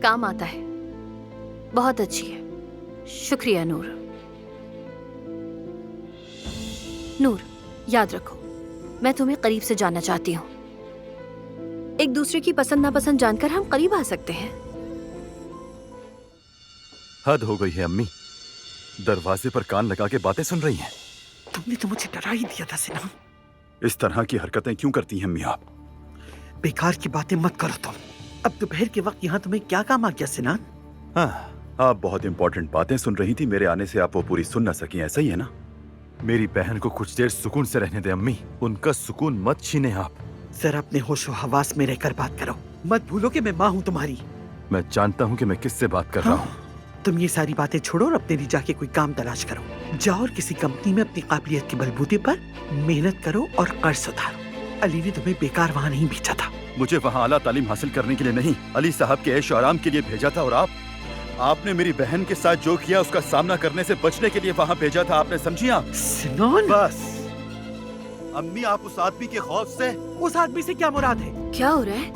काम आता है। बहुत अच्छी है, शुक्रिया नूर। नूर, याद रखो, मैं तुम्हें करीब से जानना चाहती हूँ। एक दूसरे की पसंद नापसंद जानकर हम करीब आ सकते हैं। हद हो गई है अम्मी, दरवाजे पर कान लगा के बातें सुन रही हैं। तुमने तो मुझे डरा ही दिया था सिन्हा। इस तरह की हरकतें क्यों करती हैं अम्मी आप? बेकार की बातें मत करो तुम। अब दोपहर के वक्त यहाँ तुम्हें क्या काम आ गया सिन्हा? हाँ, आप बहुत इंपॉर्टेंट बातें सुन रही थी। मेरे आने से आप वो पूरी सुन न सकी, ऐसा ही है ना? मेरी बहन को कुछ देर सुकून से रहने दे अम्मी, उनका सुकून मत छीने आप। जरा अपने होशो हवास में रहकर बात करो। मत भूलो कि मैं माँ हूँ तुम्हारी। मैं जानता हूँ कि मैं किससे बात कर रहा हूँ। तुम ये सारी बातें छोड़ो और अपने लिए जाके कोई काम तलाश करो। जाओ और किसी कंपनी में अपनी काबिलियत के बलबूते पर मेहनत करो और कर्ज सुधारो। अली ने तुम्हें बेकार वहाँ नहीं भेजा था। मुझे वहाँ आला तालीम हासिल करने के लिए नहीं, अली साहब के ऐश और आराम के लिए भेजा था। और आपने मेरी बहन के साथ जो किया उसका सामना करने से बचने के लिए वहाँ भेजा था। आपने समझी आप? सिनोन, बस अम्मी, आप उस आदमी के खौफ से। उस आदमी से क्या मुराद है? क्या हो रहा है?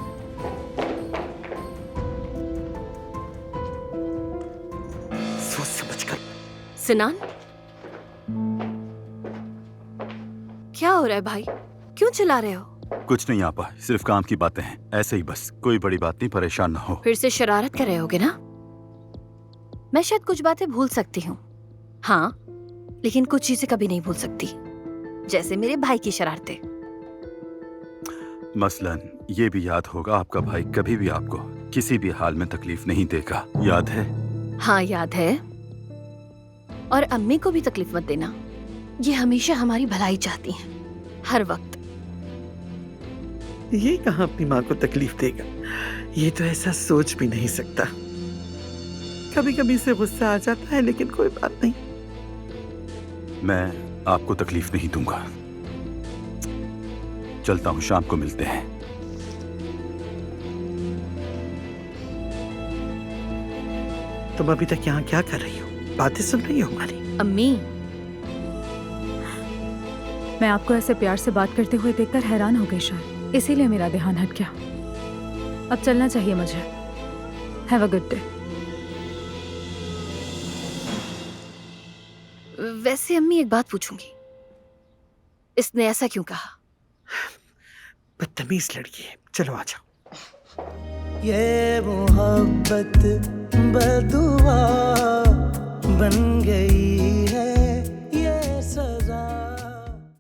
सोच समझ कर। सिनान, क्या हो रहा है भाई? क्यों चिल्ला रहे हो? कुछ नहीं आपा, सिर्फ काम की बातें हैं, ऐसे ही बस। कोई बड़ी बात नहीं, परेशान ना हो। फिर से शरारत कर रहे होगे ना? मैं शायद कुछ बातें भूल सकती हूँ, हाँ, लेकिन कुछ चीजें कभी नहीं भूल सकती, जैसे मेरे भाई की शरारतें। मसलन ये भी याद होगा, आपका भाई कभी भी आपको किसी भी हाल में तकलीफ नहीं देगा, याद है? हाँ याद है। और अम्मी को भी तकलीफ मत देना, ये हमेशा हमारी भलाई चाहती हैं, हर वक्त। ये कहाँ अपनी माँ को तकलीफ देगा? ये तो ऐसा सोच भी नहीं सकता। कभी कभी इसे गुस्सा आ जाता है, लेकिन कोई बात नहीं। मैं आपको तकलीफ नहीं दूंगा। चलता हूँ, शाम को मिलते हैं। तुम अभी तक यहाँ क्या कर रही हो? बातें सुन रही हो हमारी? अम्मी, मैं आपको ऐसे प्यार से बात करते हुए देखकर हैरान हो गई शायद, इसीलिए मेरा ध्यान हट गया। अब चलना चाहिए मुझे। Have a good day. वैसे अम्मी, एक बात पूछूंगी, इसने ऐसा क्यों कहा? बदतमीज लड़की है। चलो आ जाओ। ये मोहब्बत बदुआ बन गई है।